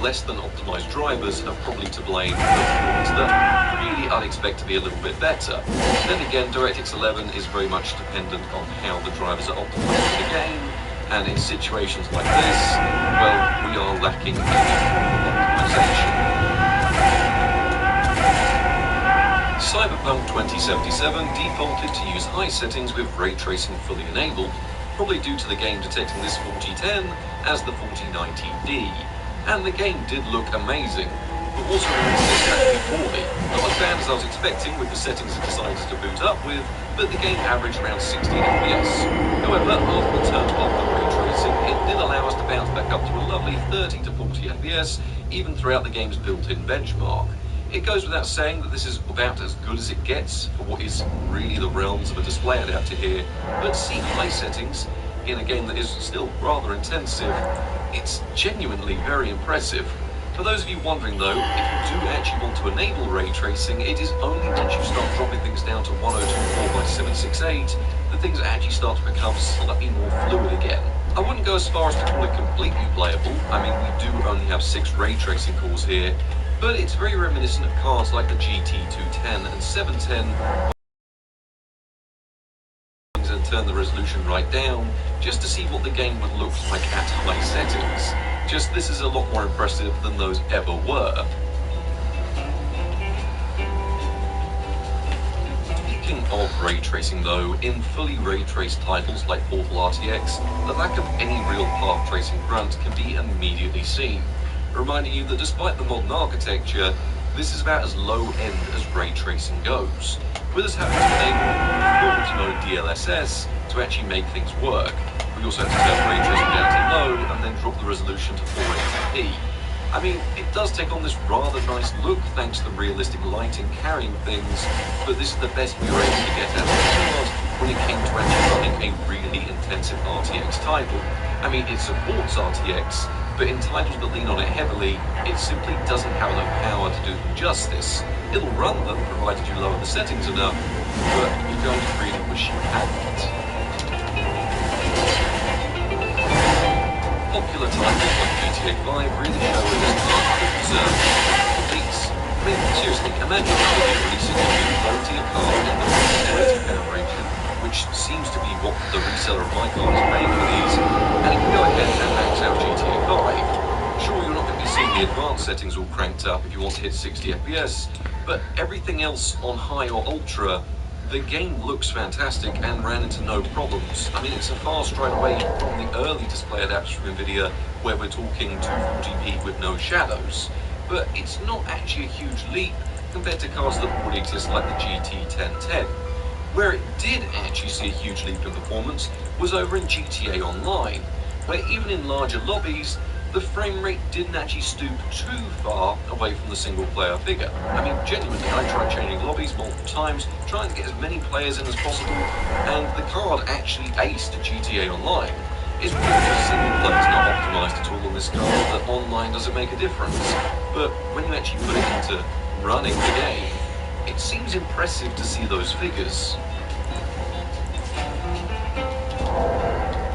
less than optimized drivers are probably to blame for performance that really I'd expect to be a little bit better. Then again, DirectX 11 is very much dependent on how the drivers are optimized for the game, and in situations like this, well, we are lacking any optimization. Cyberpunk 2077 defaulted to use high settings with ray tracing fully enabled, probably due to the game detecting this 4010 as the 4090D. And the game did look amazing, but also released this actually poorly. Not as bad as I was expecting with the settings it decided to boot up with, but the game averaged around 16 FPS. However, after the turn off the ray tracing, it did allow us to bounce back up to a lovely 30 to 40 FPS, even throughout the game's built-in benchmark. It goes without saying that this is about as good as it gets for what is really the realms of a display adapter here, but seeing high settings in a game that is still rather intensive, it's genuinely very impressive. For those of you wondering though, if you do actually want to enable ray tracing, it is only once you start dropping things down to 1024x768 that things actually start to become slightly more fluid again. I wouldn't go as far as to call it completely playable. I mean, we do only have 6 ray tracing cores here, but it's very reminiscent of cards like the GT210 and 710, and turn the resolution right down just to see what the game would look like at high settings. Just this is a lot more impressive than those ever were. Speaking of ray tracing though, in fully ray traced titles like Portal RTX, the lack of any real path tracing grunt can be immediately seen, reminding you that despite the modern architecture, this is about as low end as ray tracing goes, with us having to enable performance mode DLSS to actually make things work. We also have to turn ray tracing down to low and then drop the resolution to 480p. I mean, it does take on this rather nice look thanks to the realistic lighting carrying things, but this is the best we were able to get out of the card when it came to actually running a really intensive RTX title. I mean, it supports RTX, but in titles that lean on it heavily, it simply doesn't have enough power to do them justice. It'll run them, provided you lower the settings enough, but you're going to really wish you hadn't. Popular titles like GTA 5 really show it as hard to preserve release. I mean, seriously, imagine releasing a new quality card in the 20 generation, which seems to be what the reseller of my card is paying for these, and it can go ahead and max out GTA 5. Sure, you're not going to be seeing the advanced settings all cranked up if you want to hit 60 FPS, but everything else on high or ultra, the game looks fantastic and ran into no problems. I mean, it's a far stride away from the early display adapters from Nvidia, where we're talking 240p with no shadows, but it's not actually a huge leap compared to cards that already exist like the GT1010. Where it did actually see a huge leap in performance was over in GTA Online, where even in larger lobbies, the frame rate didn't actually stoop too far away from the single player figure. I mean, genuinely, I tried changing lobbies multiple times, trying to get as many players in as possible, and the card actually aced GTA Online. It's because the single player's not optimized at all on this card that online doesn't make a difference. But when you actually put it into running the game, it seems impressive to see those figures.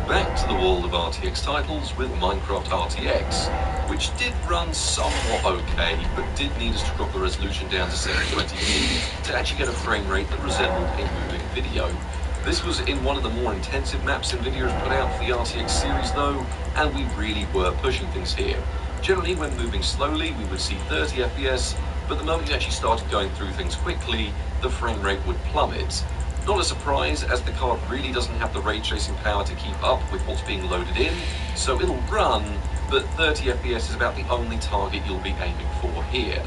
Back to the world of RTX titles with Minecraft RTX, which did run somewhat okay, but did need us to drop the resolution down to 720p to actually get a frame rate that resembled a moving video. This was in one of the more intensive maps Nvidia has put out for the RTX series though, and we really were pushing things here. Generally, when moving slowly, we would see 30 FPS, but the moment you actually started going through things quickly, the frame rate would plummet. Not a surprise, as the card really doesn't have the ray tracing power to keep up with what's being loaded in, so it'll run, but 30 FPS is about the only target you'll be aiming for here.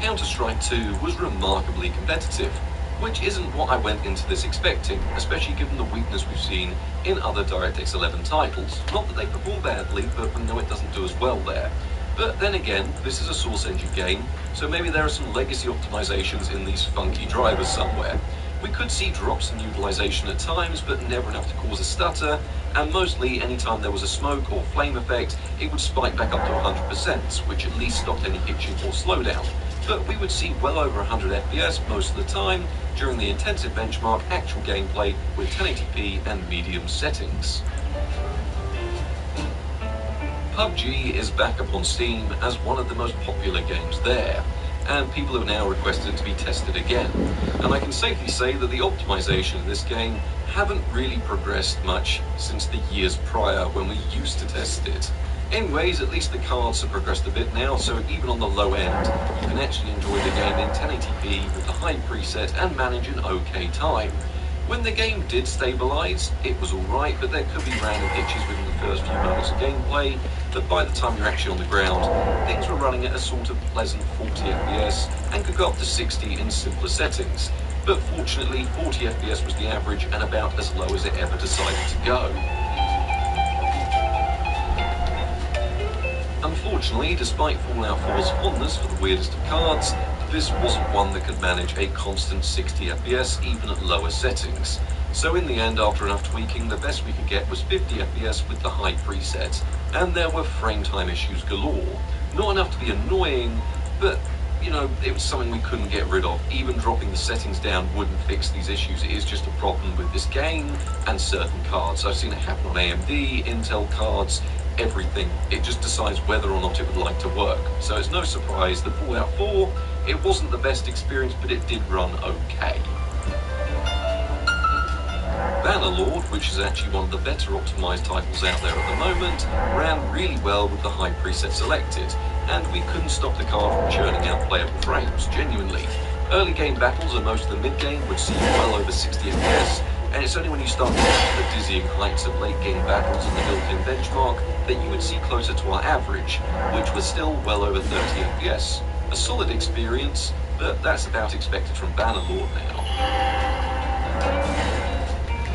Counter-Strike 2 was remarkably competitive, which isn't what I went into this expecting, especially given the weakness we've seen in other DirectX 11 titles. Not that they perform badly, but we know it doesn't do as well there. But then again, this is a Source Engine game, so maybe there are some legacy optimizations in these funky drivers somewhere. We could see drops in utilization at times, but never enough to cause a stutter, and mostly anytime there was a smoke or flame effect, it would spike back up to 100%, which at least stopped any hitching or slowdown. But we would see well over 100 FPS most of the time during the intensive benchmark actual gameplay with 1080p and medium settings. PUBG is back up on Steam as one of the most popular games there, and people have now requested it to be tested again. And I can safely say that the optimization of this game haven't really progressed much since the years prior when we used to test it. Anyways, at least the cards have progressed a bit now, so even on the low end, you can actually enjoy the game in 1080p with the high preset and manage an okay time. When the game did stabilize, it was alright, but there could be random glitches within the first few moments of gameplay, but by the time you're actually on the ground, things were running at a sort of pleasant 40 FPS and could go up to 60 in simpler settings. But fortunately, 40 FPS was the average and about as low as it ever decided to go. Unfortunately, despite Fallout 4's fondness for the weirdest of cards, this wasn't one that could manage a constant 60 FPS even at lower settings. So in the end, after enough tweaking, the best we could get was 50 FPS with the high preset, and there were frame time issues galore. Not enough to be annoying, but you know, it was something we couldn't get rid of. Even dropping the settings down wouldn't fix these issues. It is just a problem with this game and certain cards. I've seen it happen on AMD, Intel cards, everything. It just decides whether or not it would like to work. So it's no surprise that Fallout 4, it wasn't the best experience, but it did run okay. Bannerlord, which is actually one of the better optimized titles out there at the moment, ran really well with the high preset selected, and we couldn't stop the card from churning out playable frames, genuinely. Early game battles and most of the mid-game would see well over 60 FPS, and it's only when you start to reach the dizzying heights of late game battles and the built-in benchmark that you would see closer to our average, which was still well over 30 FPS. A solid experience, but that's about expected from Bannerlord now.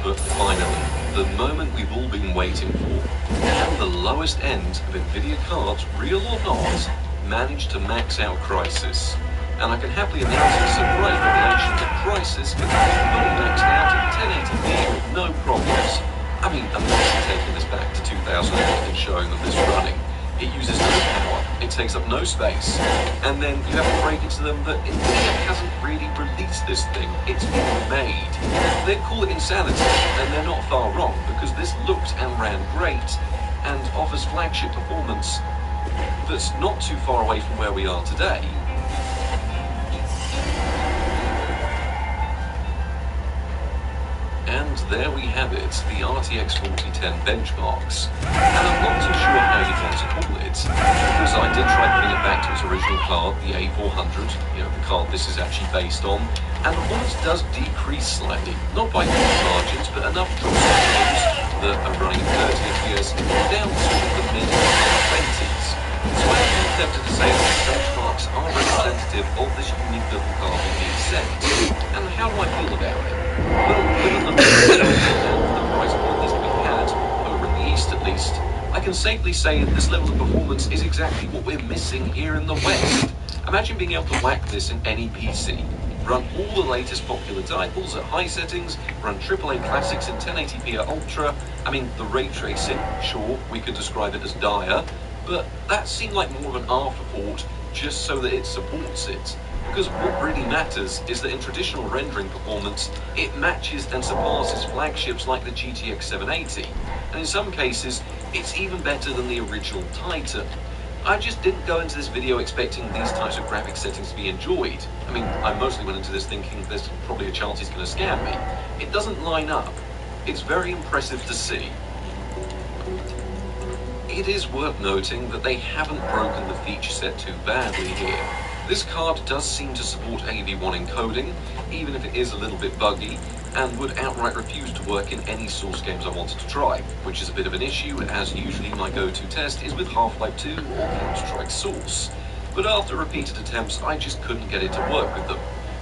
But finally, the moment we've all been waiting for, and the lowest end of Nvidia cards, real or not, managed to max out Crysis. And I can happily announce a surprise revelation that Crysis can be fully maxed out in 1080p with no problems. I mean, imagine taking this back to 2008 and showing them this running. It uses no power, it takes up no space, and then you have to break it to them that Nvidia hasn't really released this thing, it's been made. They call it insanity, and they're not far wrong, because this looked and ran great, and offers flagship performance that's not too far away from where we are today. And there we have it, the RTX 4010 benchmarks. And I'm not too sure how you'd want to call it, because I did try putting it back to its original card, the A400, you know, the card this is actually based on, and the performance does decrease slightly, not by huge margins, but enough drops in games that are running at 30 FPS down to the mid-20s. So I am tempted to say that the benchmarks are representative of this unique little card we need set. And how do I feel about it? Well, given the price point this we had, over in the East at least, I can safely say that this level of performance is exactly what we're missing here in the West. Imagine being able to whack this in any PC. Run all the latest popular titles at high settings, run AAA classics in 1080p at Ultra. I mean, the ray tracing, sure, we could describe it as dire, but that seemed like more of an afterthought just so that it supports it. Because what really matters is that in traditional rendering performance, it matches and surpasses flagships like the GTX 780. And in some cases, it's even better than the original Titan. I just didn't go into this video expecting these types of graphic settings to be enjoyed. I mean, I mostly went into this thinking there's probably a chance he's going to scam me. It doesn't line up. It's very impressive to see. It is worth noting that they haven't broken the feature set too badly here. This card does seem to support AV1 encoding, even if it is a little bit buggy, and would outright refuse to work in any Source games I wanted to try, which is a bit of an issue, as usually my go-to test is with Half-Life 2 or Counter-Strike Source. But after repeated attempts, I just couldn't get it to work with them.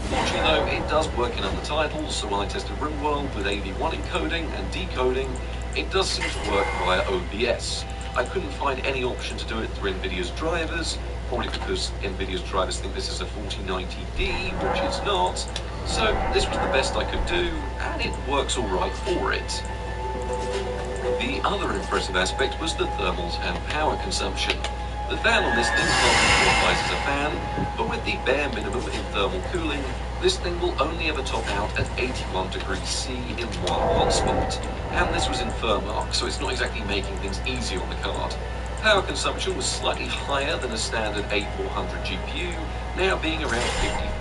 Fortunately though, it does work in other titles, so when I tested RimWorld with AV1 encoding and decoding, it does seem to work via OBS. I couldn't find any option to do it through Nvidia's drivers, probably because Nvidia's drivers think this is a 4090D, which it's not. So this was the best I could do, and it works alright for it. The other impressive aspect was the thermals and power consumption. The fan on this thing hardly qualifies as a fan, but with the bare minimum in thermal cooling, this thing will only ever top out at 81 degrees C in one hotspot. And this was in firm arc, so it's not exactly making things easy on the card. Power consumption was slightly higher than a standard A400 GPU, now being around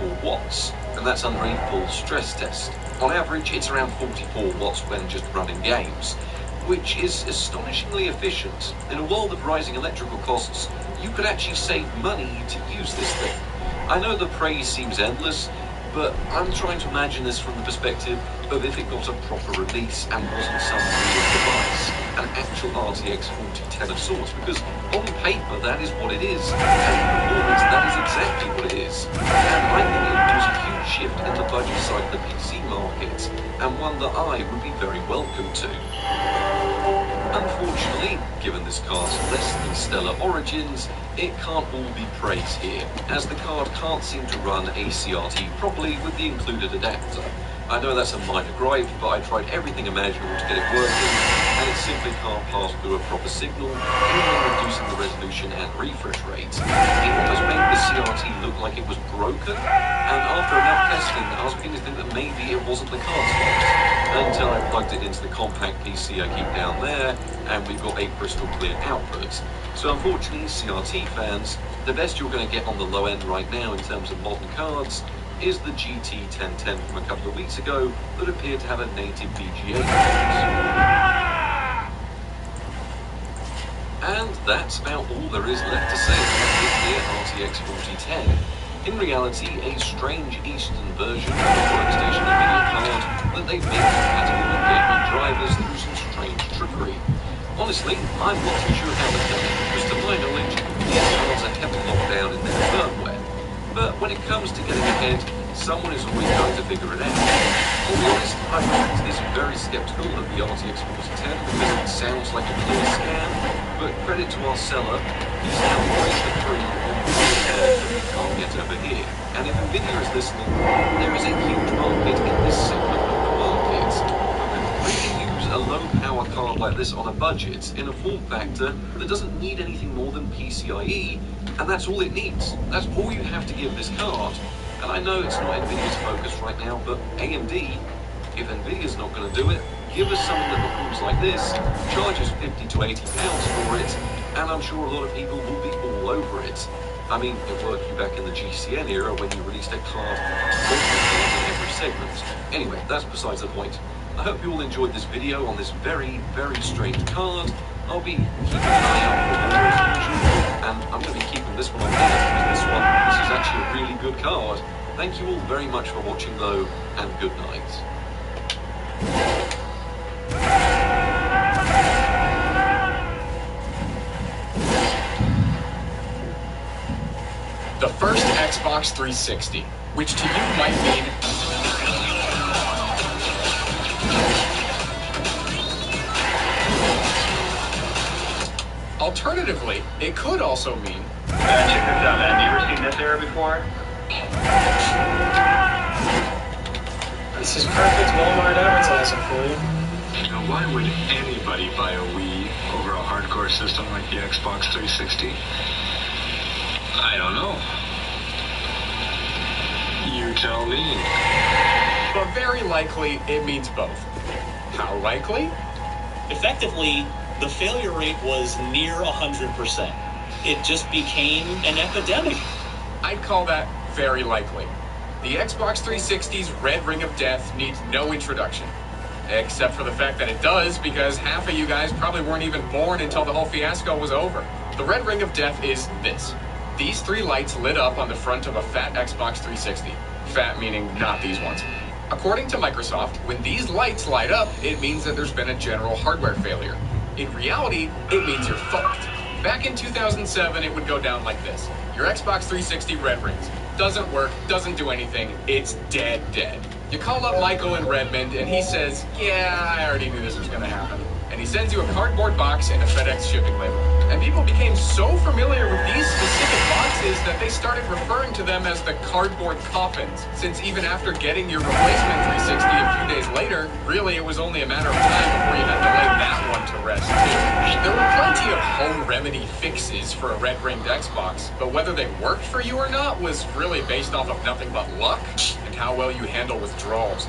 54 watts, and that's under a full stress test. On average, it's around 44 watts when just running games, which is astonishingly efficient. In a world of rising electrical costs, you could actually save money to use this thing. I know the praise seems endless, but I'm trying to imagine this from the perspective of if it got a proper release and wasn't some weird device, an actual RTX 4010 of sorts, because on paper that is what it is, and in performance that is exactly what it is. And I think it was a huge shift in the budget side of the PC market, and one that I would be very welcome to. Unfortunately, given this card's less than stellar origins, it can't all be praise here, as the card can't seem to run a CRT properly with the included adapter. I know that's a minor gripe, but I tried everything imaginable to get it working, and it simply can't pass through a proper signal, even when reducing the resolution and refresh rate. It almost made the CRT look like it was broken, and after enough testing, I was beginning to think that maybe it wasn't the card's fault, until I plugged it into the compact PC I keep down there, and we've got a crystal clear output. So unfortunately, CRT fans, the best you're going to get on the low end right now in terms of modern cards is the GT 1010 from a couple of weeks ago that appeared to have a native VGA port. And that's about all there is left to say about this here RTX 4010. In reality, a strange Eastern version of a workstation NVIDIA card that they've made compatible with gaming drivers through some strange trickery. Honestly, I'm not too sure how they've done it, because to my knowledge, these cards are heavily locked down in their firmware. But when it comes to getting ahead, someone is always going to figure it out. To be honest, I'm very skeptical of the RTX 4010 because it sounds like a clear scam, but credit to our seller, he's now priced the free on you can't get over here. And if NVIDIA is listening, there is a huge market in this segment of the market. Really use a low power card like this on a budget in a form factor that doesn't need anything more than PCIe, and that's all it needs. That's all you have to give this card. And I know it's not NVIDIA's focus right now, but AMD, if NVIDIA's not going to do it, give us something that performs like this, charges 50 to 80 pounds for it, and I'm sure a lot of people will be all over it. I mean, it worked you back in the GCN era when you released a card, multiple cards in every segment. Anyway, that's besides the point. I hope you all enjoyed this video on this very, very strange card. I'll be keeping an eye out for more as usual, and I'm going to be keeping this one on there because this is actually a really good card. Thank you all very much for watching though, and good night. The first Xbox 360, which to you might mean alternatively, it could also mean check this out, man. You ever seen this era before? This is perfect Walmart advertising for you. Now, why would anybody buy a Wii over a hardcore system like the Xbox 360? I don't know. You tell me. but very likely it means both. How likely? Effectively, the failure rate was near 100%. It just became an epidemic. I'd call that very likely. The Xbox 360's Red Ring of Death needs no introduction. Except for the fact that it does, because half of you guys probably weren't even born until the whole fiasco was over. The Red Ring of Death is this. These three lights lit up on the front of a fat Xbox 360. Fat meaning not these ones. According to Microsoft, when these lights light up, it means that there's been a general hardware failure. In reality, it means you're fucked. Back in 2007, it would go down like this. Your Xbox 360 red rings. Doesn't work, doesn't do anything, it's dead. You call up Michael in Redmond, and he says, yeah, I already knew this was gonna happen. And he sends you a cardboard box and a FedEx shipping label. And people became so familiar with these specific boxes that they started referring to them as the cardboard coffins, since even after getting your replacement 360 a few days later, really it was only a matter of time before you had to lay that one to rest too. There were plenty of home remedy fixes for a red-ringed Xbox, but whether they worked for you or not was really based off of nothing but luck and how well you handle withdrawals.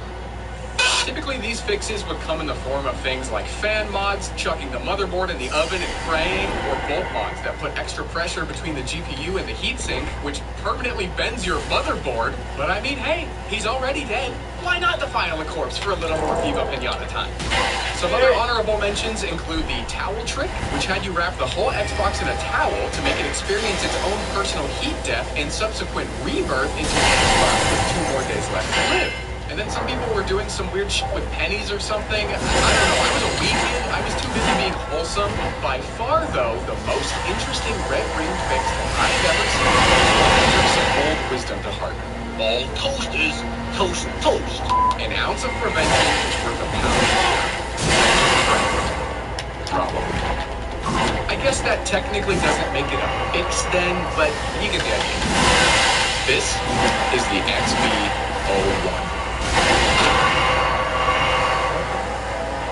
Typically, these fixes would come in the form of things like fan mods, chucking the motherboard in the oven and praying, or bolt mods that put extra pressure between the GPU and the heatsink, which permanently bends your motherboard. But I mean, hey, he's already dead. Why not defile the corpse for a little more Viva Pinata time? Some other honorable mentions include the towel trick, which had you wrap the whole Xbox in a towel to make it experience its own personal heat death and subsequent rebirth into an Xbox with 2 more days left to live. And then some people were doing some weird shit with pennies or something. I don't know, I was a wee kid, I was too busy being wholesome. By far, though, the most interesting red ring fix that I've ever seen took some old wisdom to heart. All toasters toast toast. An ounce of prevention is worth a pound of cure. Probably. I guess that technically doesn't make it a fix then, but you get the idea. This is the XB01.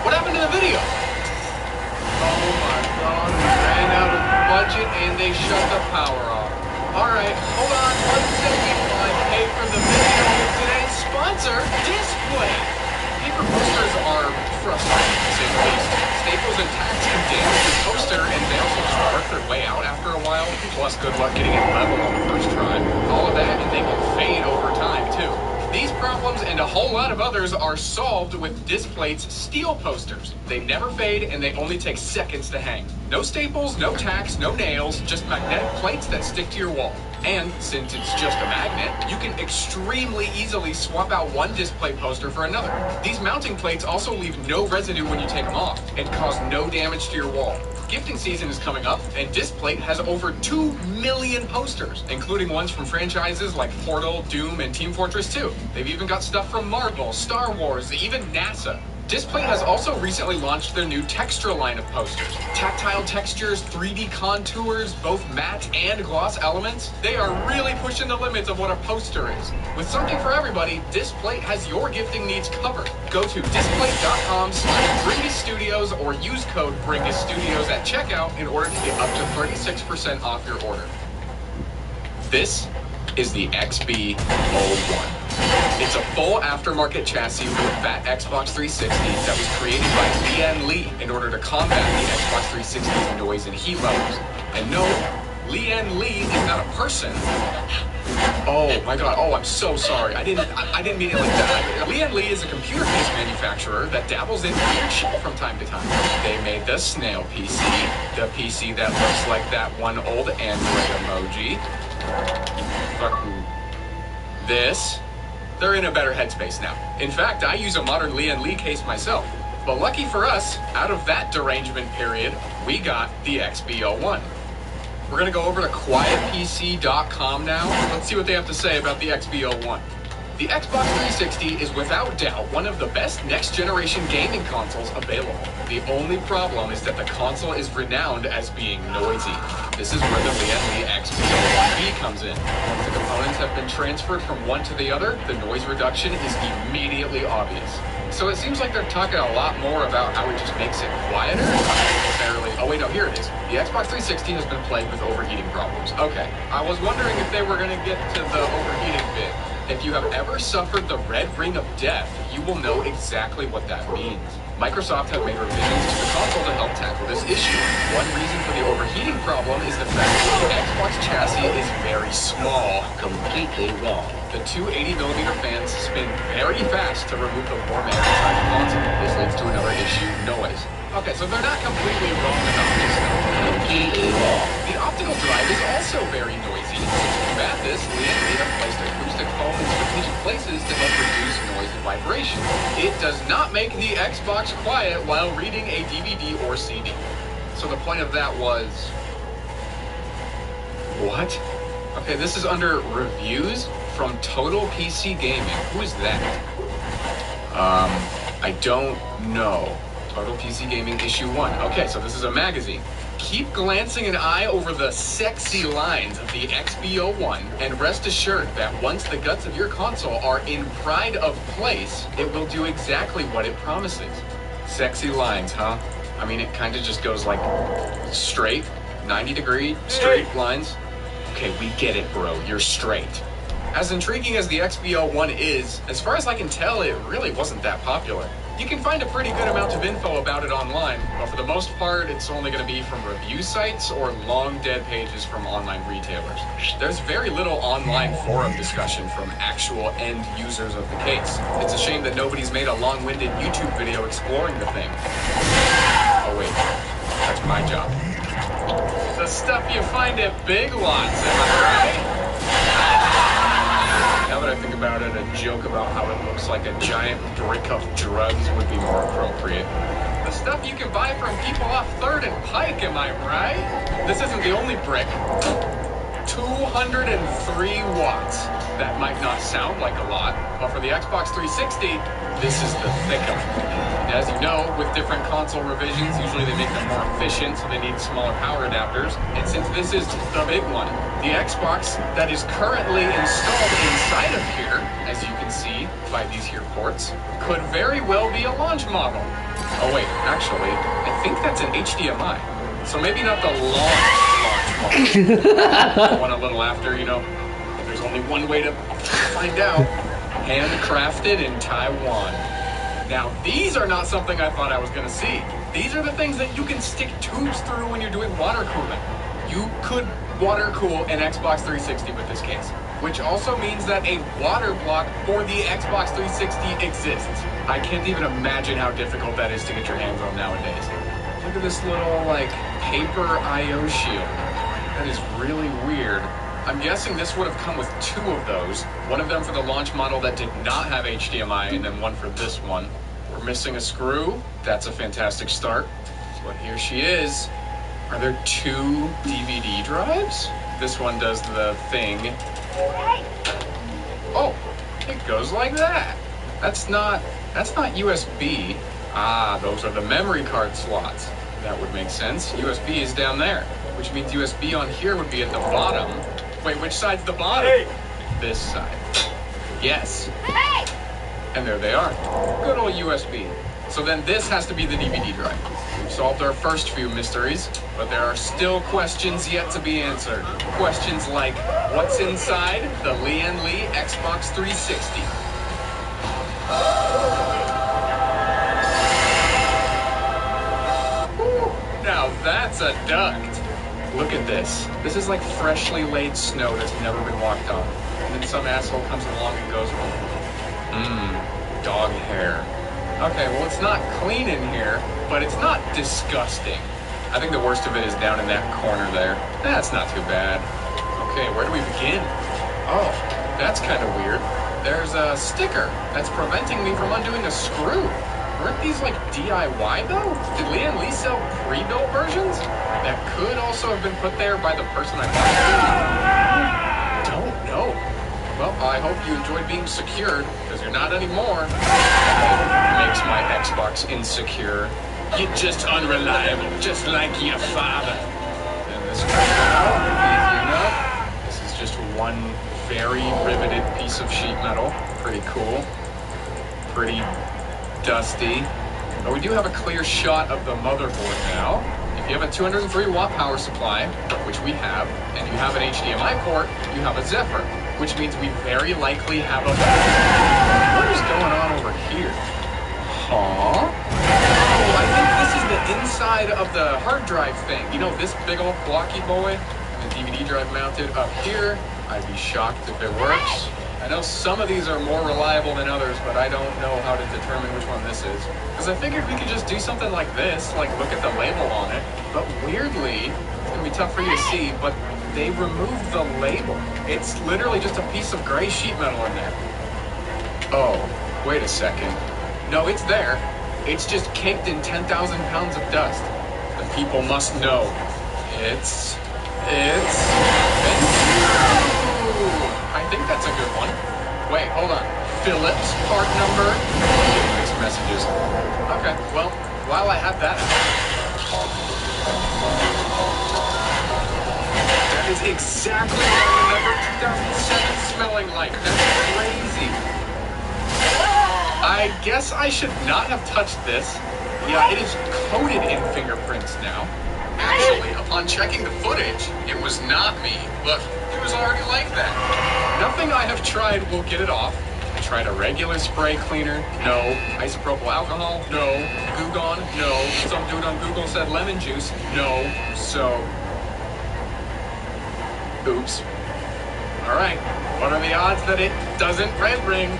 What happened to the video? Oh my god, we ran out of budget and they shut the power off. Alright, hold on 1 second while I pay for the video with today's sponsor, Display. Paper posters are frustrating, to say the least. Staples and tacks can damage the poster and they also just work their way out after a while. Plus, good luck getting it level on the first try. All of that, and they can fade over time, too. These problems and a whole lot of others are solved with Displate's steel posters. They never fade and they only take seconds to hang. No staples, no tacks, no nails, just magnetic plates that stick to your wall. And since it's just a magnet, you can extremely easily swap out one Displate poster for another. These mounting plates also leave no residue when you take them off and cause no damage to your wall. Gifting season is coming up, and Displate has over 2 million posters, including ones from franchises like Portal, Doom, and Team Fortress 2. They've even got stuff from Marvel, Star Wars, even NASA. Displate has also recently launched their new Textra line of posters. Tactile textures, 3D contours, both matte and gloss elements. They are really pushing the limits of what a poster is. With something for everybody, Displate has your gifting needs covered. Go to displate.com/BringisStudios or use code BringisStudios at checkout in order to get up to 36% off your order. This is the XB01. It's a full aftermarket chassis for the fat Xbox 360 that was created by Leanne Lee in order to combat the Xbox 360's noise and heat levels. And no, Leanne Lee is not a person. Oh my god, oh I'm so sorry. I didn't mean it like that. Leanne Lee is a computer-based manufacturer that dabbles in weird shit from time to time. They made the Snail PC, the PC that looks like that one old Android emoji. This. They're in a better headspace now. In fact, I use a modern Leanne Lee case myself. But lucky for us, out of that derangement period, we got the XB01. We're gonna go over to quietpc.com now. Let's see what they have to say about the XB01. The Xbox 360 is without doubt one of the best next-generation gaming consoles available. The only problem is that the console is renowned as being noisy. This is where the Leanne Lee XB01B comes in. Once the components have been transferred from one to the other, the noise reduction is immediately obvious. So it seems like they're talking a lot more about how it just makes it quieter, not necessarily. Oh wait, no, here it is. The Xbox 360 has been plagued with overheating problems. Okay, I was wondering if they were going to get to the overheating bit. If you have ever suffered the red ring of death, you will know exactly what that means. Microsoft have made revisions to the console to help tackle this issue. One reason for the overheating problem is the fact that the Xbox chassis is very small. Completely wrong. The two 80mm fans spin very fast to remove the warm air inside the console. This leads to another issue, noise. Okay, so they're not completely wrong about this. Completely wrong. The optical drive is also very noisy. To combat this, Leanne Lee have placed acoustic foam in strategic places to help reduce noise and vibration. It does not make the Xbox quiet while reading a DVD or CD. So the point of that was... what? Okay, this is under reviews from Total PC Gaming. Who is that? I don't know. Total PC Gaming issue 1. Okay, so this is a magazine. Keep glancing an eye over the sexy lines of the XB01 and rest assured that once the guts of your console are in pride of place, it will do exactly what it promises. Sexy lines, huh? I mean, it kind of just goes like straight, 90-degree straight lines. Okay, we get it, bro. You're straight. As intriguing as the XBO1 is, as far as I can tell, it really wasn't that popular. You can find a pretty good amount of info about it online, but for the most part, it's only going to be from review sites or long dead pages from online retailers. There's very little online forum discussion from actual end users of the case. It's a shame that nobody's made a long-winded YouTube video exploring the thing. Oh wait, that's my job. The stuff you find at Big Lots, am I right? Now that I think about it, a joke about how it looks like a giant brick of drugs would be more appropriate. The stuff you can buy from people off 3rd and Pike, am I right? This isn't the only brick. 203 watts. That might not sound like a lot, but for the Xbox 360, this is the thick of it. As you know, with different console revisions, usually they make them more efficient, so they need smaller power adapters. And since this is the big one, the Xbox that is currently installed inside of here, as you can see by these here ports, could very well be a launch model. Oh wait, actually, I think that's an HDMI. So maybe not the launch model. One a little after, you know. There's only one way to find out. Handcrafted in Taiwan. Now, these are not something I thought I was going to see. These are the things that you can stick tubes through when you're doing water cooling. You could water cool an Xbox 360 with this case, which also means that a water block for the Xbox 360 exists. I can't even imagine how difficult that is to get your hands on nowadays. Look at this little, like, paper I/O shield. That is really weird. I'm guessing this would have come with 2 of those. One of them for the launch model that did not have HDMI, and then one for this one. We're missing a screw. That's a fantastic start. But here she is. Are there 2 DVD drives? This one does the thing. Oh, it goes like that. That's not USB. Ah, those are the memory card slots. That would make sense. USB is down there, which means USB on here would be at the bottom. Wait, which side's the bottom? Hey. This side. Yes. Hey. And there they are. Good old USB. So then this has to be the DVD drive. We've solved our first few mysteries, but there are still questions yet to be answered. Questions like, what's inside the Lian Li Xbox 360? Now that's a duct. Look at this. This is like freshly laid snow that's never been walked on. And then some asshole comes along and goes, dog hair. Okay, well, it's not clean in here, but it's not disgusting. I think the worst of it is down in that corner there. That's not too bad. Okay, where do we begin? Oh, that's kind of weird. There's a sticker that's preventing me from undoing a screw. Weren't these like DIY though? Did Lian Li sell pre-built versions? That could also have been put there by the person I bought. Don't know. Well, I hope you enjoyed being secured, because you're not anymore. Makes my Xbox insecure. You're just unreliable, just like your father. And this comes out, easy enough. This is just one very riveted piece of sheet metal. Pretty cool. Pretty dusty. But we do have a clear shot of the motherboard now. If you have a 203 watt power supply, which we have, and you have an HDMI port, you have a Zephyr, which means we very likely have a... What is going on over here? Huh? Oh, I think this is the inside of the hard drive thing. You know, this big old blocky boy, and the DVD drive mounted up here. I'd be shocked if it works. I know some of these are more reliable than others, but I don't know how to determine which one this is. Because I figured we could just do something like this, like look at the label on it. But weirdly, it's going to be tough for you to see, but they removed the label. It's literally just a piece of gray sheet metal in there. Oh, wait a second. No, it's there. It's just caked in 10,000 pounds of dust. The people must know. It's... I think that's a good one. Wait, hold on. Phillips part number? Mixed messages. Okay, well, while I have that, that is exactly what I remember 2007 smelling like. That's crazy. I guess I should not have touched this. Yeah, it is coated in fingerprints now. Actually, upon checking the footage, it was not me. Look, it was already like that. Nothing I have tried will get it off. I tried a regular spray cleaner, no. Isopropyl alcohol, no. Goo Gone, no. Some dude on Google said lemon juice, no. So, oops. All right, what are the odds that it doesn't red ring?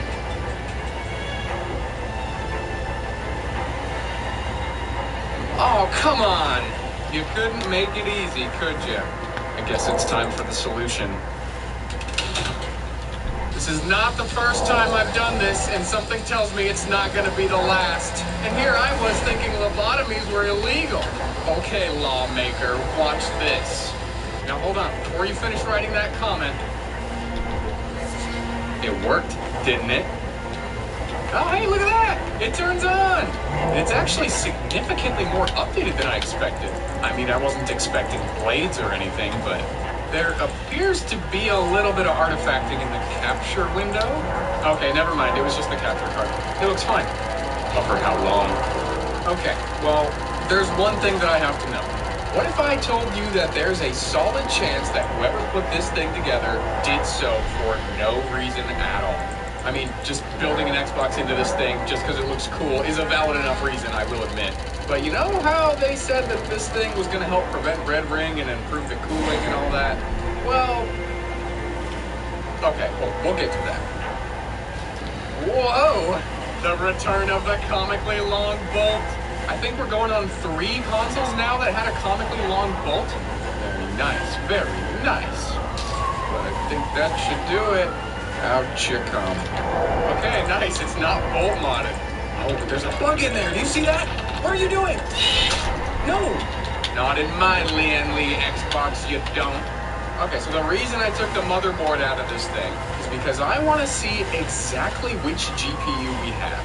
Oh, come on! You couldn't make it easy, could you? I guess it's time for the solution. This is not the first time I've done this, and something tells me it's not going to be the last. And here I was thinking lobotomies were illegal. Okay, lawmaker, watch this. Now hold on, before you finish writing that comment. It worked, didn't it? Oh, hey, look at that! It turns on! And it's actually significantly more updated than I expected. I mean, I wasn't expecting blades or anything, but there appears to be a little bit of artifacting in the capture window. Okay, never mind. It was just the capture card. It looks fine. But for how long? Okay, well, there's one thing that I have to know. What if I told you that there's a solid chance that whoever put this thing together did so for no reason at all? I mean, just building an Xbox into this thing just because it looks cool is a valid enough reason, I will admit. But you know how they said that this thing was going to help prevent red ring and improve the cooling and all that? Well, okay, well, we'll get to that. Whoa! The return of the comically long bolt. I think we're going on 3 consoles now that had a comically long bolt. Very nice, very nice. But I think that should do it. Out you come. Okay, nice. It's not bolt modded. Oh, but there's a bug in there. Do you see that? What are you doing? No. Not in my Lian Li Xbox, you don't. Okay, so the reason I took the motherboard out of this thing is because I want to see exactly which GPU we have.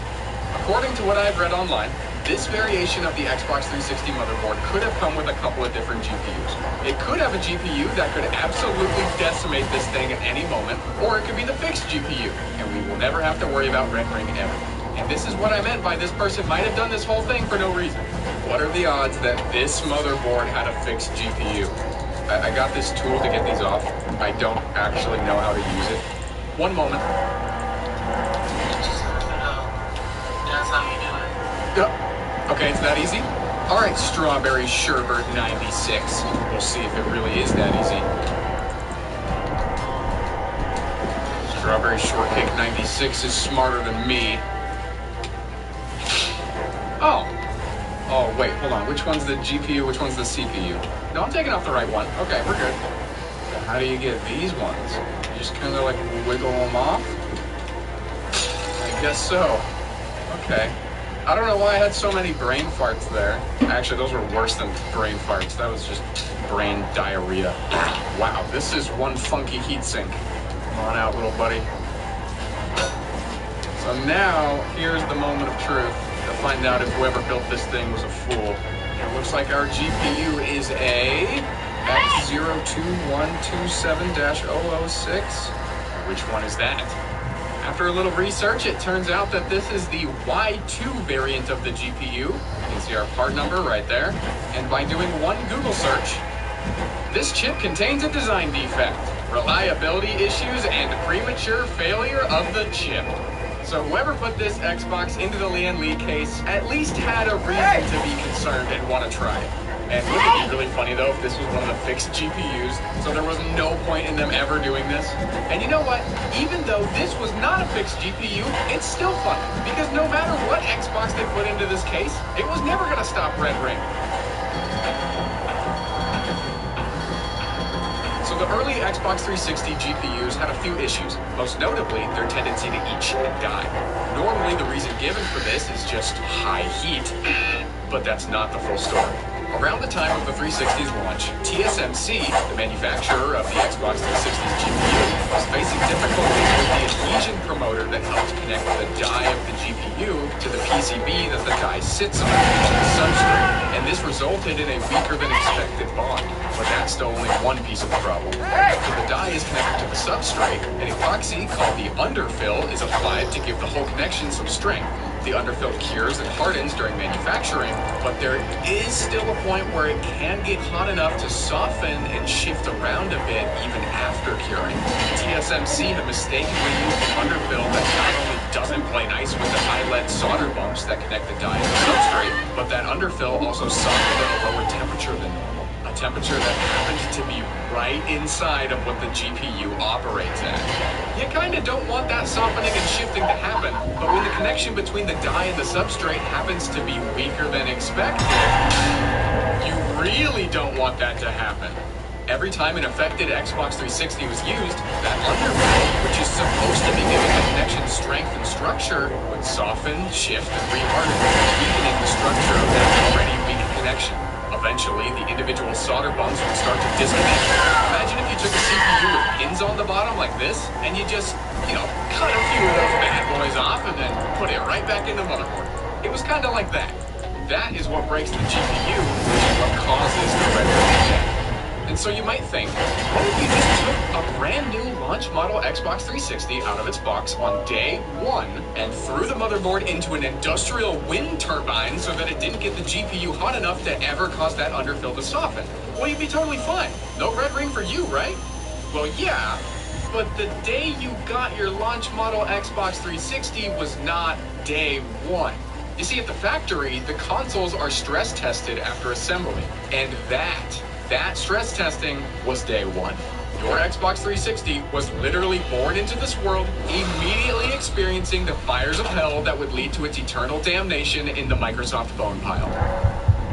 According to what I've read online, this variation of the Xbox 360 motherboard could have come with a couple of different GPUs. It could have a GPU that could absolutely decimate this thing at any moment, or it could be the fixed GPU, and we will never have to worry about red ring ever. And this is what I meant by this person might have done this whole thing for no reason. What are the odds that this motherboard had a fixed GPU? I got this tool to get these off. I don't actually know how to use it. One moment. That's how you do it. Okay, it's that easy? All right, Strawberry Sherbert 96. We'll see if it really is that easy. Strawberry Shortcake 96 is smarter than me. Oh, wait, hold on. Which one's the GPU? Which one's the CPU? No, I'm taking off the right one. Okay, we're good. So how do you get these ones? You just kind of like wiggle them off? I guess so. Okay. I don't know why I had so many brain farts there. Actually, those were worse than brain farts. That was just brain diarrhea. Wow, this is one funky heatsink. Come on out, little buddy. So now, here's the moment of truth to find out if whoever built this thing was a fool. It looks like our GPU is a X02127-006. Which one is that? After a little research, it turns out that this is the Y2 variant of the GPU. You can see our part number right there. And by doing one Google search, this chip contains a design defect, reliability issues, and premature failure of the chip. So whoever put this Xbox into the Lian Li case at least had a reason to be concerned and want to try it. And wouldn't it be really funny though if this was one of the fixed GPUs, so there was no point in them ever doing this? And you know what? Even though this was not a fixed GPU, it's still fun, because no matter what Xbox they put into this case, it was never going to stop red ring. So the early Xbox 360 GPUs had a few issues, most notably their tendency to eat shit and die. Normally the reason given for this is just high heat, but that's not the full story. Around the time of the 360's launch, TSMC, the manufacturer of the Xbox 360's GPU, was facing difficulties with the adhesion promoter that helped connect the die of the GPU to the PCB that the die sits on, the substrate, and this resulted in a weaker than expected bond. But that's still only one piece of the problem. So the die is connected to the substrate, and epoxy called the underfill is applied to give the whole connection some strength. the underfill cures and hardens during manufacturing, but there is still a point where it can get hot enough to soften and shift around a bit even after curing. TSMC had mistakenly used an underfill that not only doesn't play nice with the high lead solder bumps that connect the die and the substrate, but that underfill also softened at a lower temperature than normal. A temperature that happens to be right inside of what the GPU operates at. You kinda don't want that softening and shifting to happen, but when the connection between the die and the substrate happens to be weaker than expected, you really don't want that to happen. Every time an affected Xbox 360 was used, that underfill, which is supposed to be giving the connection strength and structure, would soften, shift, and reharden, weakening the structure of that already weak connection. Eventually, the individual solder bumps would start to disconnect. Imagine if you took a CPU with pins on the bottom like this, and you just, cut a few of those bad boys off and then put it right back in the motherboard. It was kind of like that. That is what breaks the GPU, which is what causes the red ring of death. And so you might think, what if you just took a brand new launch model Xbox 360 out of its box on day one and threw the motherboard into an industrial wind turbine so that it didn't get the GPU hot enough to ever cause that underfill to soften? Well, you'd be totally fine. No red ring for you, right? Well, yeah, but the day you got your launch model Xbox 360 was not day one. You see, at the factory, the consoles are stress tested after assembly, and that stress testing was day one. Your Xbox 360 was literally born into this world, immediately experiencing the fires of hell that would lead to its eternal damnation in the Microsoft bone pile.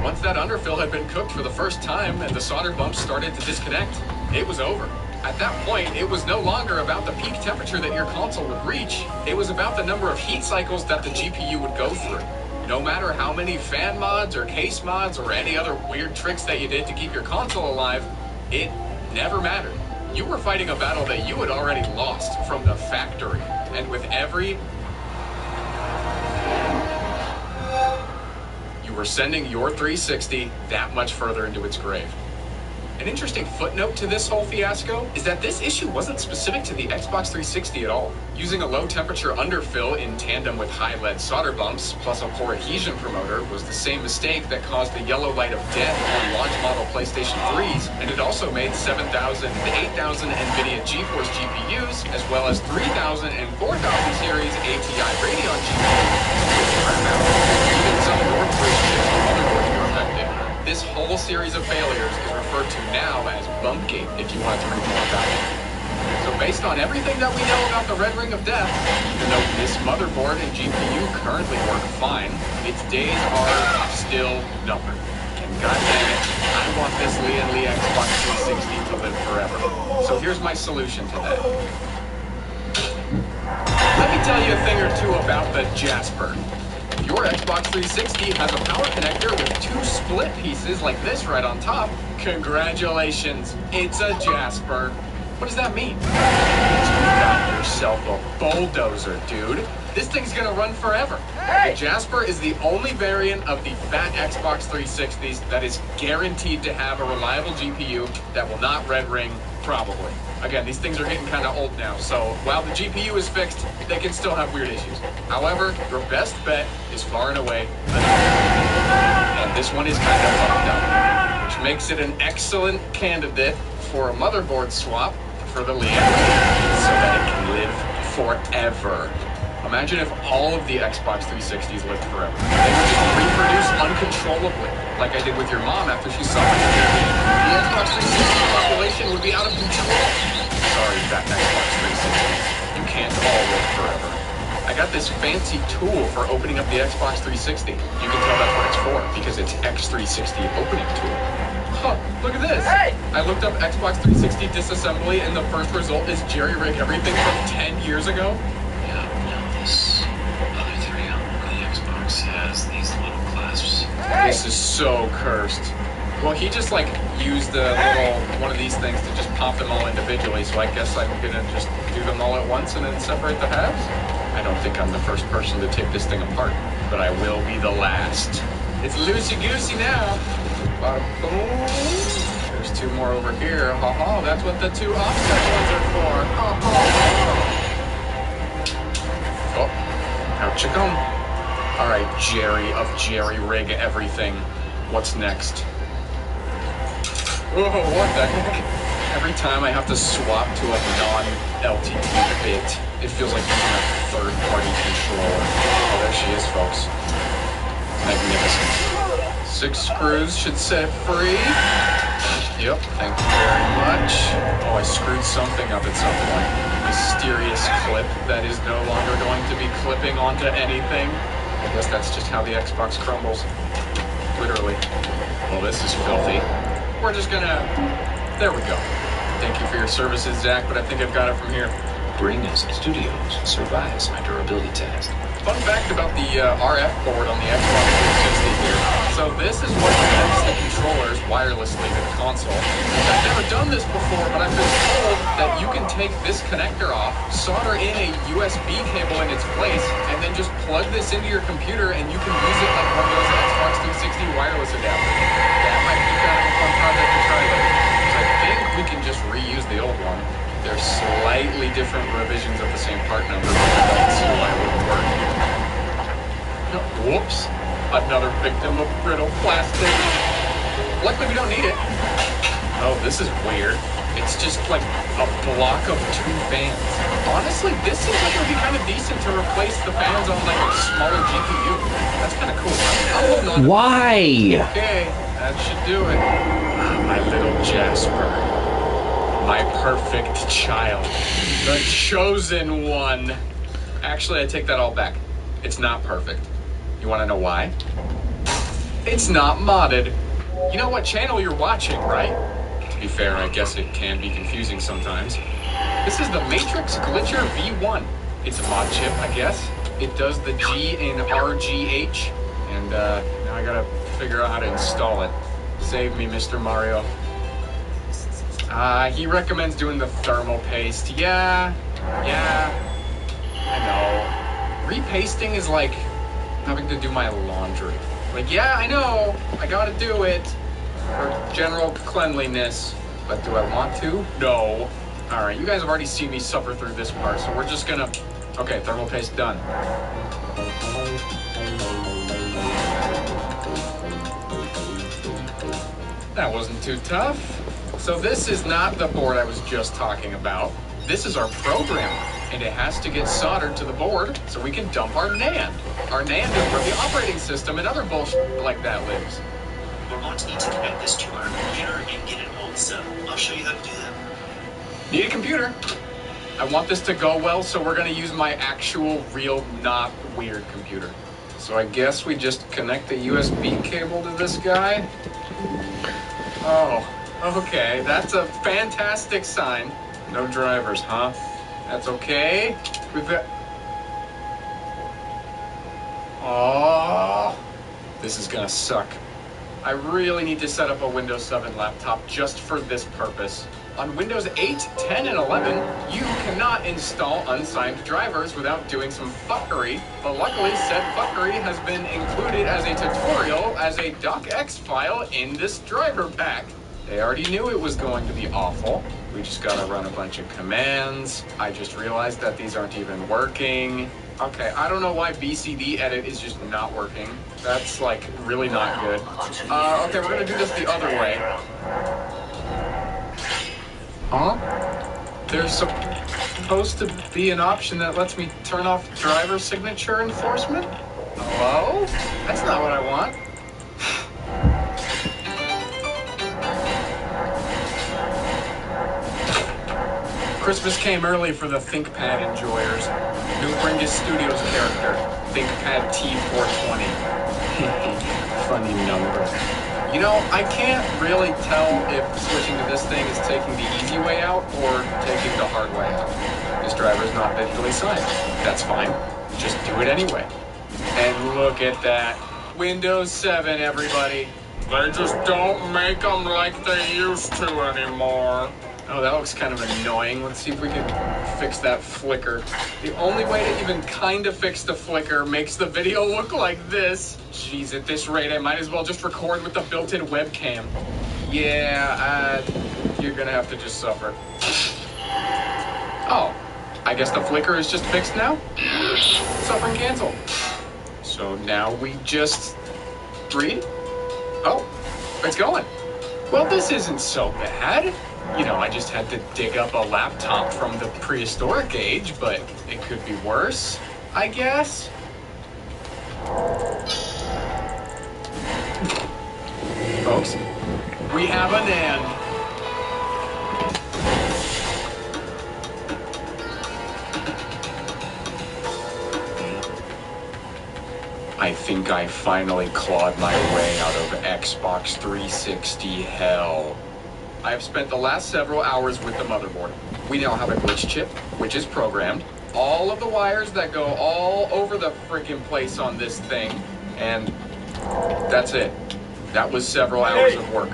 Once that underfill had been cooked for the first time and the solder bumps started to disconnect, it was over. At that point, it was no longer about the peak temperature that your console would reach. It was about the number of heat cycles that the GPU would go through. No matter how many fan mods or case mods or any other weird tricks that you did to keep your console alive, it never mattered. You were fighting a battle that you had already lost from the factory. And with you were sending your 360 that much further into its grave. An interesting footnote to this whole fiasco is that this issue wasn't specific to the Xbox 360 at all. Using a low temperature underfill in tandem with high lead solder bumps plus a poor adhesion promoter was the same mistake that caused the yellow light of death on launch model PlayStation 3s, and it also made 7,000 and 8,000 NVIDIA GeForce GPUs, as well as 3,000 and 4,000 series ATI Radeon GPUs. Even some North Korean motherboards were affected. This whole series of failures is referred to now as Bumpgate, if you want to read more about it. So based on everything that we know about the red ring of death, even though this motherboard and GPU currently work fine, its days are still numbered. And goddamn it, I want this Lee Xbox 360 to live forever. So here's my solution to that. Let me tell you a thing or two about the Jasper. Your Xbox 360 has a power connector with two split pieces like this right on top. Congratulations, it's a Jasper. What does that mean? You got yourself a bulldozer, dude. This thing's gonna run forever. Hey! The Jasper is the only variant of the fat Xbox 360s that is guaranteed to have a reliable GPU that will not red ring, probably. Again, these things are getting kind of old now, so while the GPU is fixed, they can still have weird issues. However, your best bet is far and away another. And this one is kind of fucked up, which makes it an excellent candidate for a motherboard swap for the Liam, so that it can live forever. Imagine if all of the Xbox 360s lived forever. They would just reproduce uncontrollably, like I did with your mom after she saw my TV. The Xbox 360 population would be out of control. Sorry, fat Xbox 360s. You can't all live forever. I got this fancy tool for opening up the Xbox 360. You can tell that's what it's for, because it's X360 opening tool. Huh, look at this. Hey! I looked up Xbox 360 disassembly, and the first result is jerry-rig everything from 10 years ago. This other three on the Xbox has these little clasps. This is so cursed. Well, he just used the little one of these things to just pop them all individually, so I guess I'm gonna just do them all at once and then separate the halves? I don't think I'm the first person to take this thing apart, but I will be the last. It's loosey-goosey now. Boom. There's two more over here. Ha-ha, that's what the two offset ones are for. Ha-ha. Oh, out you come. All right, Jerry of Jerry Rig Everything. What's next? Whoa, what the heck? Every time I have to swap to a non-LTT bit, it feels like using a third-party controller. Oh, there she is, folks. Magnificent. 6 screws should set it free. Yep, thank you very much. Oh, I screwed something up at some point. Mysterious clip that is no longer going to be clipping onto anything. I guess that's just how the Xbox crumbles. Literally. Well, this is filthy. We're just gonna... There we go. Thank you for your services, Zach, but I think I've got it from here. Brainless Studios survives my durability test. Fun fact about the RF board on the Xbox 360 here. So this is what connects the controllers wirelessly to the console. I've never done this before, but I've been told that you can take this connector off, solder in a USB cable in its place, and then just plug this into your computer and you can use it like one of those Xbox 360 wireless adapters. That might be kind of a fun project to try later. Because I think we can just reuse the old one. They're slightly different revisions of the same part number, but I don't see why it wouldn't work. No, whoops. Another victim of brittle plastic. Luckily, we don't need it. Oh, this is weird. It's just like a block of 2 fans. Honestly, this seems like it would be kind of decent to replace the fans on like a smaller GPU. That's kind of cool. I'll hold on. Why? Okay, that should do it. My little Jasper. My perfect child. The chosen one. Actually, I take that all back. It's not perfect. You want to know why? It's not modded. You know what channel you're watching, right? To be fair, I guess it can be confusing sometimes. This is the Matrix Glitcher V1. It's a mod chip, I guess. It does the G in RGH. And now I gotta figure out how to install it. Save me, Mr. Mario. He recommends doing the thermal paste. Yeah, I know. Repasting is like having to do my laundry. Like, yeah, I know, I gotta do it for general cleanliness, but do I want to? No. All right, you guys have already seen me suffer through this part, so we're just gonna... Okay, thermal paste done. That wasn't too tough. So this is not the board I was just talking about. This is our programmer, and it has to get soldered to the board so we can dump our NAND. Our NAND is where the operating system and other bullshit like that lives. We're going to need to connect this to our computer and get it all set up. I'll show you how to do that. Need a computer. I want this to go well, so we're gonna use my actual, real, not weird computer. So I guess we just connect the USB cable to this guy. Oh. Okay, that's a fantastic sign. No drivers, huh? That's okay. We've got... Oh, this is gonna suck. I really need to set up a Windows 7 laptop just for this purpose. On Windows 8, 10, and 11, you cannot install unsigned drivers without doing some fuckery, but luckily said fuckery has been included as a tutorial as a docx file in this driver pack. They already knew it was going to be awful. We just gotta run a bunch of commands. I just realized that these aren't even working. Okay, I don't know why BCD edit is just not working. That's like really not good. Okay, we're gonna do this the other way. Huh? There's supposed to be an option that lets me turn off driver signature enforcement? Hello? That's not what I want. Christmas came early for the ThinkPad enjoyers. New Bringus Studios character, ThinkPad T420. Funny number. You know, I can't really tell if switching to this thing is taking the easy way out or taking the hard way out. This driver is not digitally signed. That's fine. Just do it anyway. And look at that. Windows 7, everybody. They just don't make them like they used to anymore. Oh, that looks kind of annoying. Let's see if we can fix that flicker. The only way to even kind of fix the flicker makes the video look like this. Jeez, at this rate, I might as well just record with the built-in webcam. Yeah, you're gonna have to just suffer. Oh, I guess the flicker is just fixed now? Suffering canceled. So now we just read? Oh, it's going. Well, this isn't so bad. You know, I just had to dig up a laptop from the prehistoric age, but it could be worse, I guess. Folks, we have an end. I think I finally clawed my way out of Xbox 360 hell. I have spent the last several hours with the motherboard. We now have a glitch chip, which is programmed. All of the wires that go all over the freaking place on this thing. And that's it. That was several hours of work.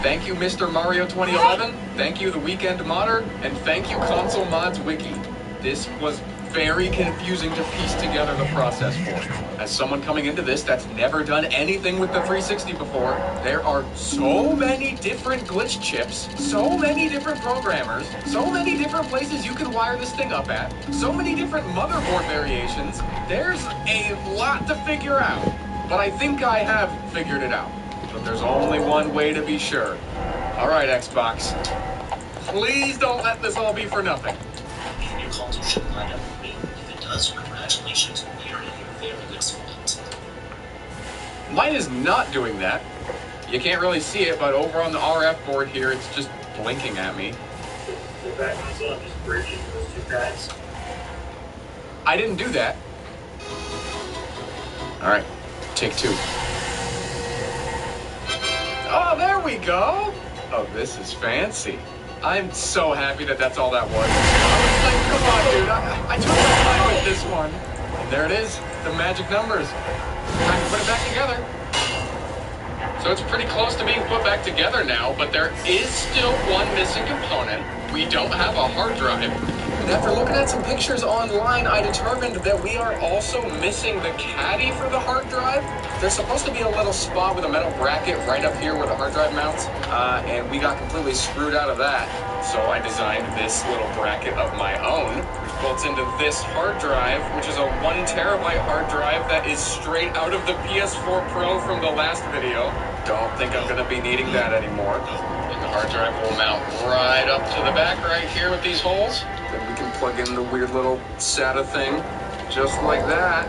Thank you, Mr. Mario 2011. Thank you, The Weekend Modder. And thank you, Console Mods Wiki. This was very confusing to piece together the process for. As someone coming into this that's never done anything with the 360 before, there are so many different glitch chips, so many different programmers, so many different places you can wire this thing up at, so many different motherboard variations. There's a lot to figure out, but I think I have figured it out. But there's only one way to be sure. All right, Xbox, please don't let this all be for nothing. And your call to should line up for me. If it does, congratulations. You're in a very good spot. Mine is not doing that. You can't really see it, but over on the RF board here, it's just blinking at me. The back is on, just bridging those two pads. I didn't do that. All right, take two. Oh, there we go. Oh, this is fancy. I'm so happy that that's all that was. I was like, come on, dude. I took my time with this one. And there it is, the magic numbers. Time to put it back together. So it's pretty close to being put back together now, but there is still one missing component. We don't have a hard drive. And after looking at some pictures online, I determined that we are also missing the caddy for the hard drive. There's supposed to be a little spot with a metal bracket right up here where the hard drive mounts, and we got completely screwed out of that. So I designed this little bracket of my own, which bolts into this hard drive, which is a 1 terabyte hard drive that is straight out of the PS4 Pro from the last video. Don't think I'm gonna be needing that anymore. And the hard drive will mount right up to the back right here with these holes. Then we can plug in the weird little SATA thing, just like that.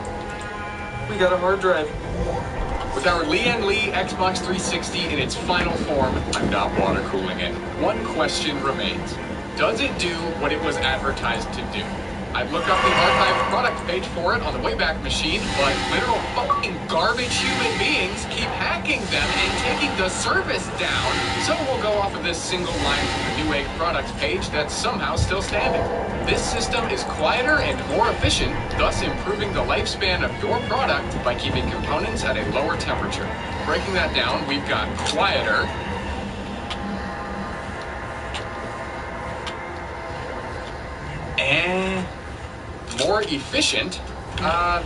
We got a hard drive. With our Lian Li Xbox 360 in its final form, I'm not water cooling it. One question remains. Does it do what it was advertised to do? I'd look up the archived product page for it on the Wayback Machine, but literal fucking garbage human beings keep hacking them and taking the service down. So we'll go off of this single line from the Newegg products page that's somehow still standing. This system is quieter and more efficient, thus improving the lifespan of your product by keeping components at a lower temperature. Breaking that down, we've got quieter, and more efficient.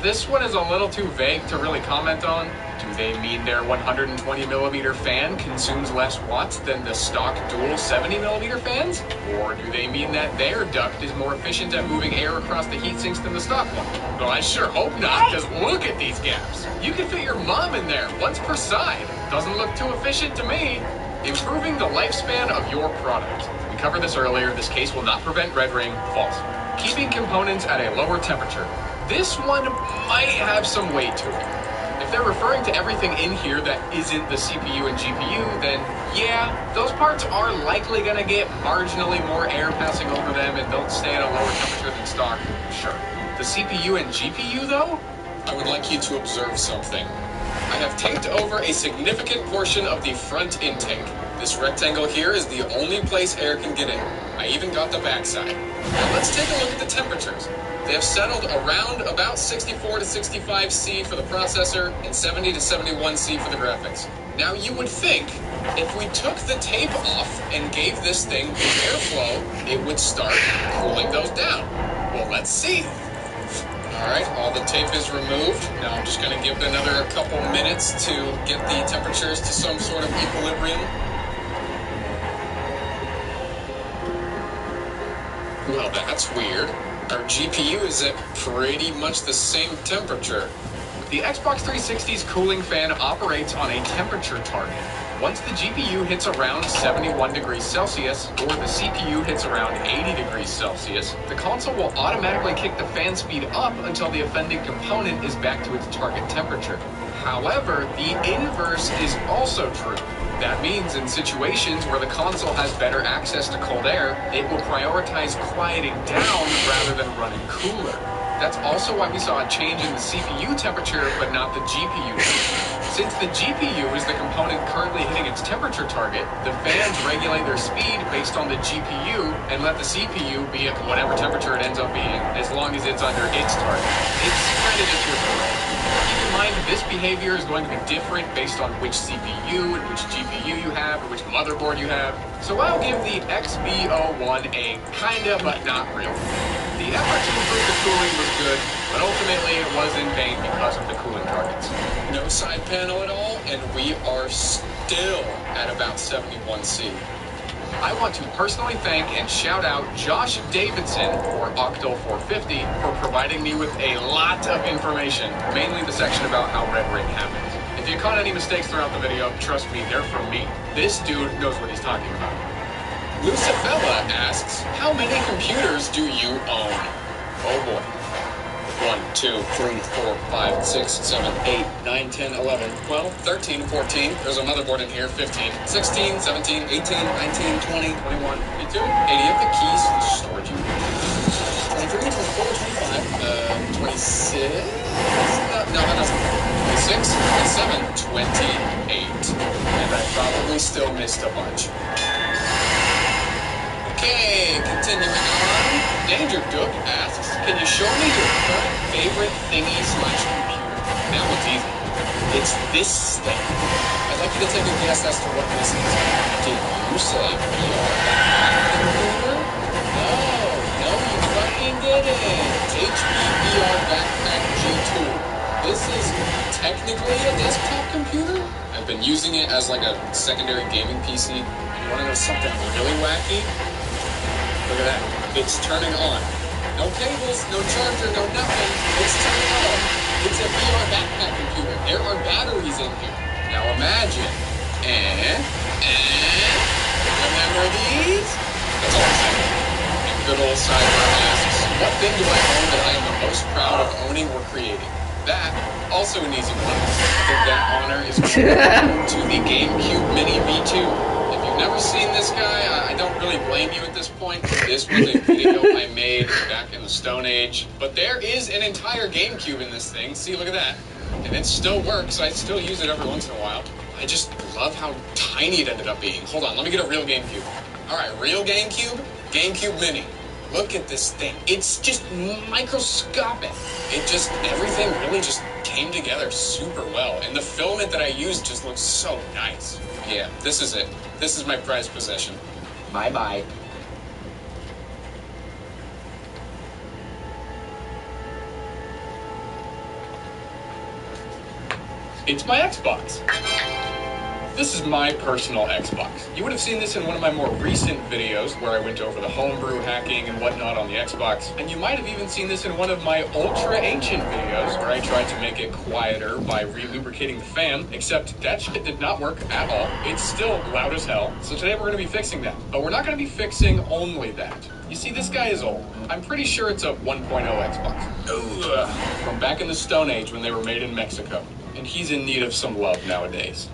This one is a little too vague to really comment on. Do they mean their 120 millimeter fan consumes less watts than the stock dual 70 millimeter fans? Or do they mean that their duct is more efficient at moving air across the heat sinks than the stock one? Well, I sure hope not, because look at these gaps. You can fit your mom in there, once per side. Doesn't look too efficient to me. Improving the lifespan of your product. We covered this earlier. This case will not prevent red ring. False. Keeping components at a lower temperature. This one might have some weight to it. If they're referring to everything in here that isn't the CPU and GPU, then yeah, those parts are likely going to get marginally more air passing over them and they'll stay at a lower temperature than stock. Sure. The CPU and GPU, though? I would like you to observe something. I have taped over a significant portion of the front intake. This rectangle here is the only place air can get in. I even got the backside. Now let's take a look at the temperatures. They have settled around about 64 to 65 C for the processor and 70 to 71 C for the graphics. Now you would think if we took the tape off and gave this thing good airflow, it would start cooling those down. Well, let's see. All right, all the tape is removed. Now I'm just going to give it another couple minutes to get the temperatures to some sort of equilibrium. Well, that's weird. Our GPU is at pretty much the same temperature. The Xbox 360's cooling fan operates on a temperature target. Once the GPU hits around 71 degrees Celsius, or the CPU hits around 80 degrees Celsius, the console will automatically kick the fan speed up until the offending component is back to its target temperature. However, the inverse is also true. That means in situations where the console has better access to cold air, it will prioritize quieting down rather than running cooler. That's also why we saw a change in the CPU temperature, but not the GPU. Since the GPU is the component currently hitting its temperature target, the fans regulate their speed based on the GPU and let the CPU be at whatever temperature it ends up being, as long as it's under its target. It's kind of just your choice. Keep in mind, this behavior is going to be different based on which CPU and which GPU you have, or which motherboard you have. So I'll give the XB01 a kinda but not really. The effort to improve the cooling was good, but ultimately it was in vain because of the cooling targets. No side panel at all, and we are still at about 71C. I want to personally thank and shout out Josh Davidson, or Octo450, for providing me with a lot of information, mainly the section about how red ring happens. If you caught any mistakes throughout the video, trust me, they're from me. This dude knows what he's talking about. Lucifella asks, how many computers do you own? Oh boy. 1, 2, 3, 4, 5, 6, 7, 8, 9, 10, 11, 12, 13, 14. There's a motherboard in here. 15, 16, 17, 18, 19, 20, 21, 22. 80 of the keys to the storage unit. 23, 24, 25, 26. No, that doesn't. 26, 27, 28. And I probably still missed a bunch. Okay, continuing on. Danger Duke asks, can you show me your current favorite thingy/computer? That one's easy. It's this thing. I'd like you to take a guess as to what this is. Did you say VR computer? No, you fucking didn't. HP VR Backpack G2. This is technically a desktop computer. I've been using it as like a secondary gaming PC. And you want to know something really wacky? Look at that. It's turning on. No cables, no charger, no nothing. It's turning on. It's a VR backpack computer. There are batteries in here. Now imagine. Remember these? That's all I'm saying. And good old Sidebar asks, what thing do I own that I am the most proud of owning or creating? That, also an easy one. I think that honor is going to the GameCube Mini V2. Never seen this guy. I don't really blame you at this point. This was a video I made back in the Stone Age. But there is an entire GameCube in this thing. See, look at that. And it still works. I still use it every once in a while. I just love how tiny it ended up being. Hold on, let me get a real GameCube. All right, real GameCube, GameCube Mini. Look at this thing. It's just microscopic. Everything really just came together super well. And the filament that I used just looks so nice. Yeah, this is it. This is my prized possession. Bye-bye. It's my Xbox. This is my personal Xbox. You would have seen this in one of my more recent videos where I went over the homebrew hacking and whatnot on the Xbox, and you might have even seen this in one of my ultra ancient videos where I tried to make it quieter by re-lubricating the fan, except that shit did not work at all. It's still loud as hell. So today we're going to be fixing that. But we're not going to be fixing only that. You see, this guy is old. I'm pretty sure it's a 1.0 Xbox. Ugh. From back in the Stone Age when they were made in Mexico. And he's in need of some love nowadays.